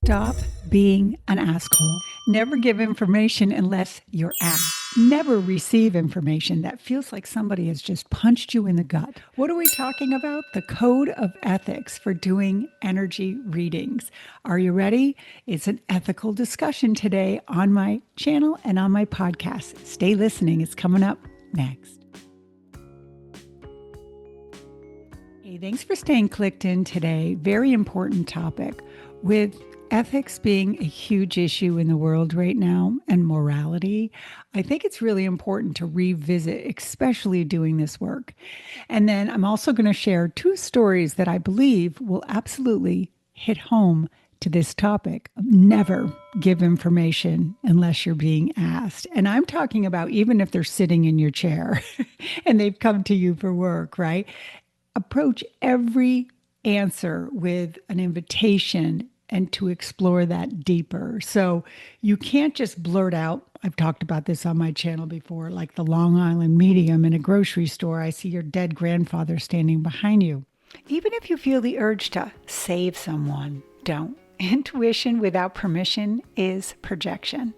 Stop being an asshole. Never give information unless you're asked. Never receive information that feels like somebody has just punched you in the gut. What are we talking about? The code of ethics for doing energy readings. Are you ready? It's an ethical discussion today on my channel and on my podcast. Stay listening. It's coming up next. Hey, thanks for staying clicked in today. Very important topic with ethics being a huge issue in the world right now and morality. I think it's really important to revisit, especially doing this work. And then I'm also going to share two stories that I believe will absolutely hit home to this topic. Never give information unless you're being asked. And I'm talking about even if they're sitting in your chair and they've come to you for work, right? Approach every answer with an invitation and to explore that deeper. So you can't just blurt out, I've talked about this on my channel before, like the Long Island medium in a grocery store. I see your dead grandfather standing behind you. Even if you feel the urge to save someone, don't. Intuition without permission is projection.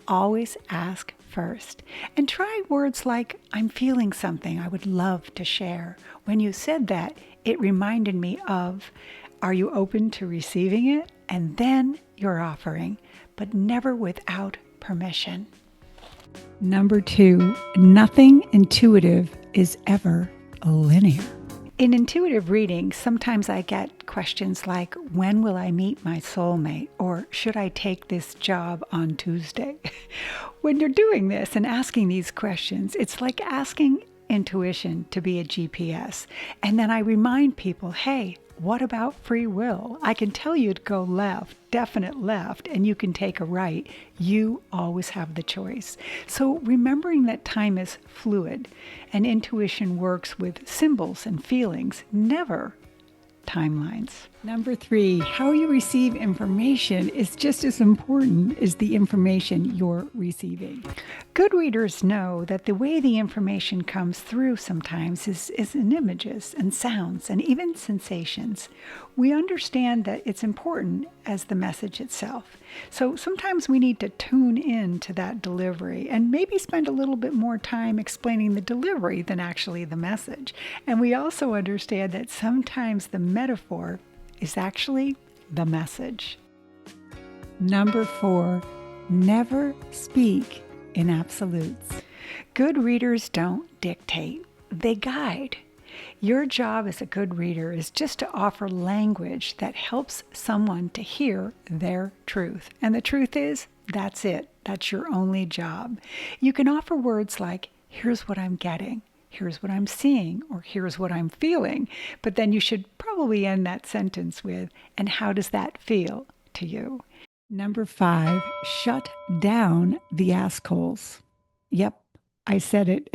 Always ask first. And try words like, I'm feeling something I would love to share. When you said that, it reminded me of, are you open to receiving it? And then you're offering, but never without permission. Number 2, nothing intuitive is ever linear. In intuitive reading, sometimes I get questions like, when will I meet my soulmate? Or should I take this job on Tuesday? When you're doing this and asking these questions, it's like asking intuition to be a GPS. And then I remind people, hey, what about free will? I can tell you to go left, definite left, and you can take a right. You always have the choice. So remembering that time is fluid and intuition works with symbols and feelings, never timelines. Number 3, how you receive information is just as important as the information you're receiving. Good readers know that the way the information comes through sometimes is in images and sounds and even sensations. We understand that it's important as the message itself. So sometimes we need to tune in to that delivery and maybe spend a little bit more time explaining the delivery than actually the message. And we also understand that sometimes the metaphor is actually the message. Number 4, never speak in absolutes. Good readers don't dictate, they guide. Your job as a good reader is just to offer language that helps someone to hear their truth. And the truth is, that's it. That's your only job. You can offer words like, here's what I'm getting. Here's what I'm seeing, or here's what I'm feeling. But then you should probably end that sentence with, and how does that feel to you? Number 5, shut down the assholes. Yep, I said it.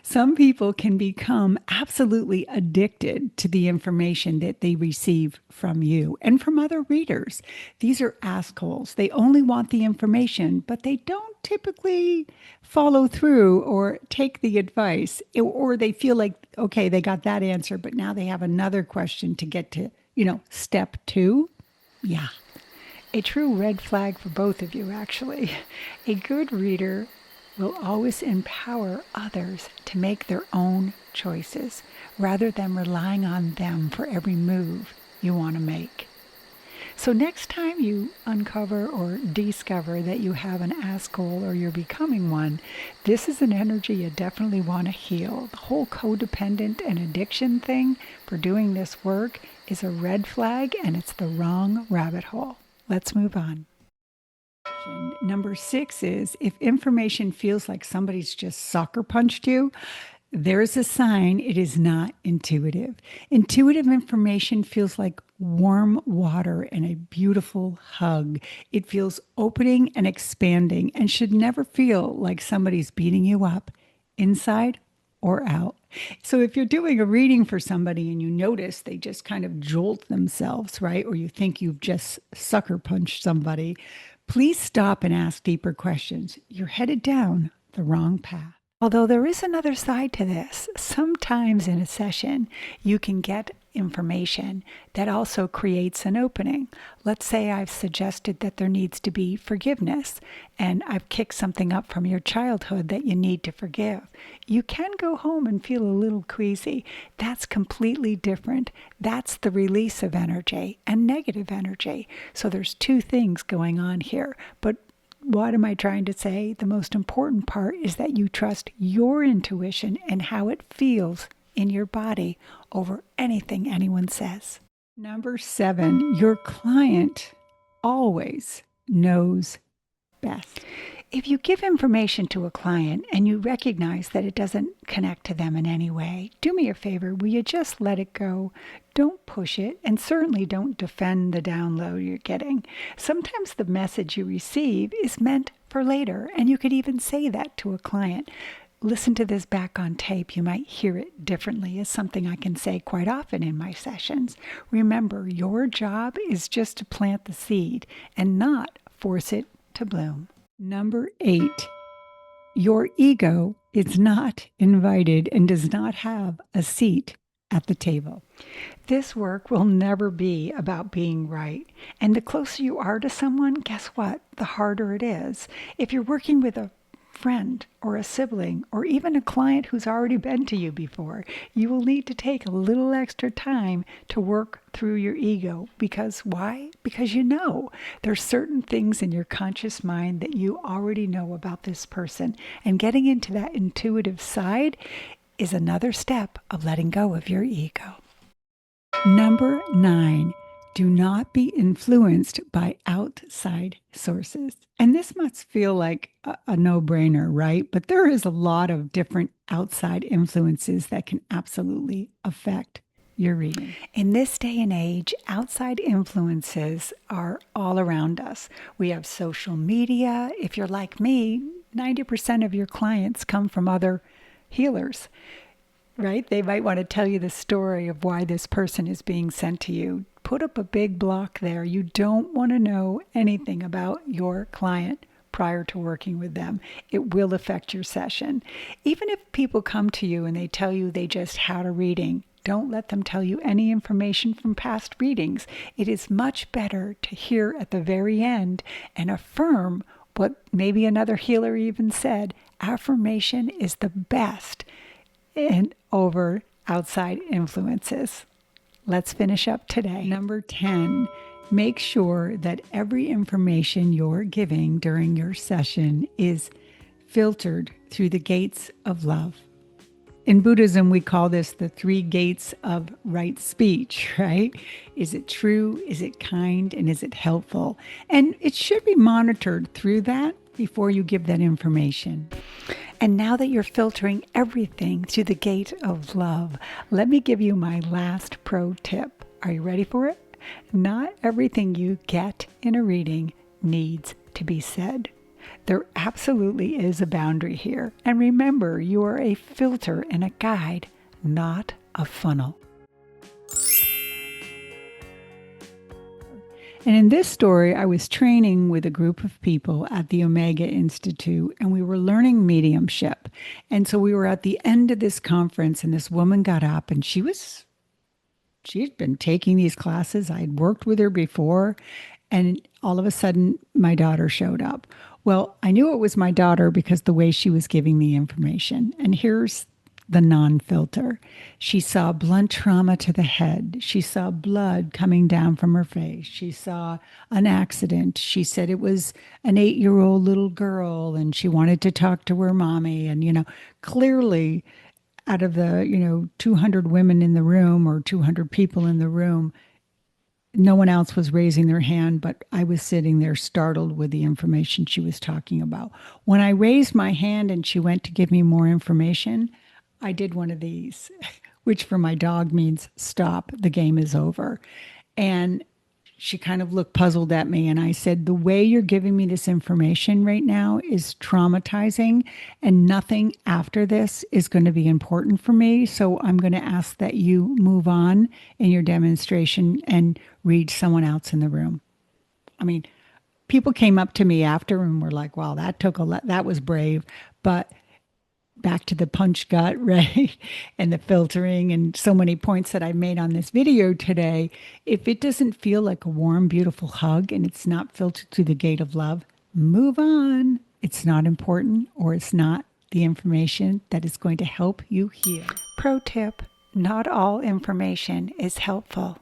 Some people can become absolutely addicted to the information that they receive from you and from other readers. These are assholes. They only want the information, but they don't typically follow through or take the advice, or they feel like, okay, they got that answer, but now they have another question to get to, step 2. Yeah. A true red flag for both of you, actually. A good reader will always empower others to make their own choices rather than relying on them for every move you want to make. So next time you uncover or discover that you have an asshole or you're becoming one, this is an energy you definitely want to heal. The whole codependent and addiction thing for doing this work is a red flag, and it's the wrong rabbit hole. Let's move on. Number 6 is, if information feels like somebody's just sucker punched you, there's a sign it is not intuitive. Intuitive information feels like warm water and a beautiful hug. It feels opening and expanding and should never feel like somebody's beating you up, inside or out. So if you're doing a reading for somebody and you notice they just kind of jolt themselves, right? Or you think you've just sucker punched somebody, please stop and ask deeper questions. You're headed down the wrong path. Although there is another side to this. Sometimes in a session, you can get information that also creates an opening. Let's say I've suggested that there needs to be forgiveness, and I've kicked something up from your childhood that you need to forgive. You can go home and feel a little queasy. That's completely different. That's the release of energy and negative energy. So there's two things going on here. But what am I trying to say? The most important part is that you trust your intuition and how it feels in your body over anything anyone says. Number 7, your client always knows best. If you give information to a client and you recognize that it doesn't connect to them in any way, do me a favor, will you just let it go? Don't push it, and certainly don't defend the download you're getting. Sometimes the message you receive is meant for later, and you could even say that to a client. Listen to this back on tape. You might hear it differently. It's something I can say quite often in my sessions. Remember, your job is just to plant the seed and not force it to bloom. Number 8, your ego is not invited and does not have a seat at the table. This work will never be about being right. And the closer you are to someone, guess what? The harder it is. If you're working with a friend or a sibling or even a client who's already been to you before, you will need to take a little extra time to work through your ego. Because why? Because you know there's certain things in your conscious mind that you already know about this person. And getting into that intuitive side is another step of letting go of your ego. Number 9, do not be influenced by outside sources. And this must feel like a no-brainer, right? But there is a lot of different outside influences that can absolutely affect your reading. In this day and age, outside influences are all around us. We have social media. If you're like me, 90% of your clients come from other healers. Right? They might want to tell you the story of why this person is being sent to you. Put up a big block there. You don't want to know anything about your client prior to working with them. It will affect your session. Even if people come to you and they tell you they just had a reading, don't let them tell you any information from past readings. It is much better to hear at the very end and affirm what maybe another healer even said. Affirmation is the best and over outside influences. Let's finish up today. Number 10, make sure that every information you're giving during your session is filtered through the gates of love. In Buddhism, we call this the 3 gates of right speech, right? Is it true? Is it kind? And is it helpful? And it should be monitored through that before you give that information. And now that you're filtering everything through the gate of love, let me give you my last pro tip. Are you ready for it? Not everything you get in a reading needs to be said. There absolutely is a boundary here. And remember, you are a filter and a guide, not a funnel. And in this story, I was training with a group of people at the Omega Institute, and we were learning mediumship. And so we were at the end of this conference, and this woman got up, and she'd been taking these classes. I'd worked with her before, and all of a sudden, my daughter showed up. Well, I knew it was my daughter because the way she was giving me information. And here's the non-filter. She saw blunt trauma to the head. She saw blood coming down from her face. She saw an accident. She said it was an 8-year-old little girl and she wanted to talk to her mommy. And, clearly out of the, 200 women in the room or 200 people in the room, no one else was raising their hand, but I was sitting there startled with the information she was talking about. When I raised my hand and she went to give me more information, I did one of these, which for my dog means stop, the game is over. And she kind of looked puzzled at me. And I said, the way you're giving me this information right now is traumatizing and nothing after this is going to be important for me. So I'm going to ask that you move on in your demonstration and read someone else in the room. I mean, people came up to me after and were like, wow, that was brave. But back to the punch gut, right? And the filtering and so many points that I made on this video today. If it doesn't feel like a warm, beautiful hug and it's not filtered through the gate of love, move on. It's not important, or it's not the information that is going to help you heal. Pro tip, not all information is helpful.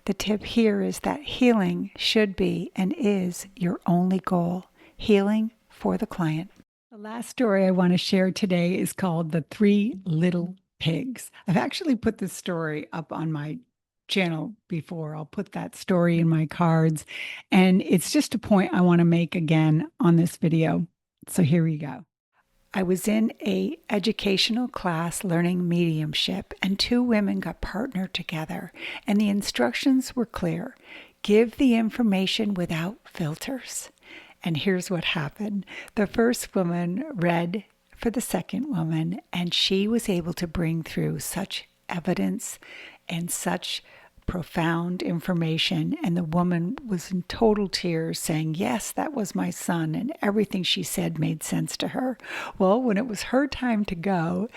The tip here is that healing should be and is your only goal. Healing for the client. The last story I want to share today is called The Three Little Pigs. I've actually put this story up on my channel before. I'll put that story in my cards. And it's just a point I want to make again on this video. So here we go. I was in a educational class learning mediumship, and two women got partnered together, and the instructions were clear. Give the information without filters. And here's what happened. The first woman read for the second woman, and she was able to bring through such evidence and such profound information. And the woman was in total tears saying, yes, that was my son. And everything she said made sense to her. Well, when it was her time to go,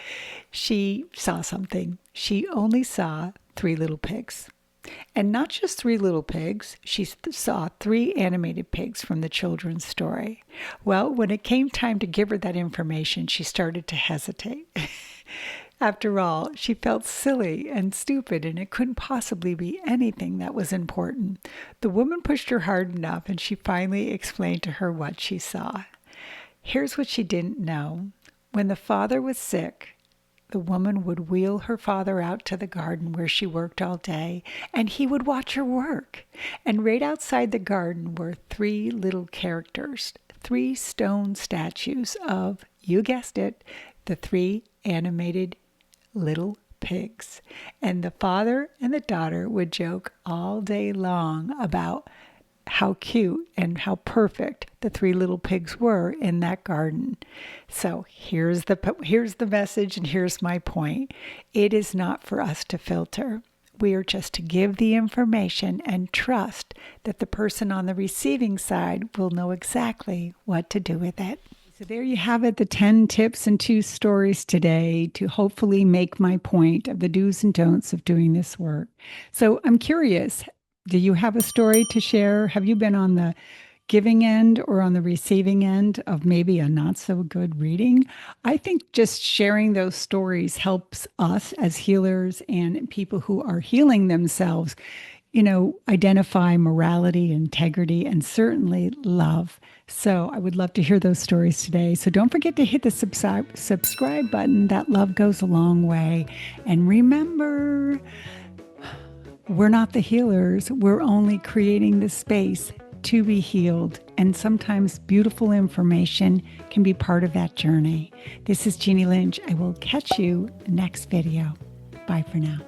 she saw something. She only saw three little pigs. And not just three little pigs, she saw three animated pigs from the children's story. Well, when it came time to give her that information, she started to hesitate. After all, she felt silly and stupid, and it couldn't possibly be anything that was important. The woman pushed her hard enough, and she finally explained to her what she saw. Here's what she didn't know. When the father was sick, the woman would wheel her father out to the garden where she worked all day, and he would watch her work. And right outside the garden were three little characters, three stone statues of, you guessed it, the three animated little pigs. And the father and the daughter would joke all day long about how cute and how perfect the three little pigs were in that garden. So here's the message, and here's my point. It is not for us to filter. We are just to give the information and trust that the person on the receiving side will know exactly what to do with it. So there you have it, the 10 tips and 2 stories today to hopefully make my point of the do's and don'ts of doing this work. So I'm curious, do you have a story to share? Have you been on the giving end or on the receiving end of maybe a not so good reading? I think just sharing those stories helps us as healers and people who are healing themselves, identify morality, integrity, and certainly love. So I would love to hear those stories today. So don't forget to hit the subscribe button. That love goes a long way. And remember, we're not the healers. We're only creating the space to be healed. And sometimes beautiful information can be part of that journey. This is Jeannie Lynch. I will catch you next video. Bye for now.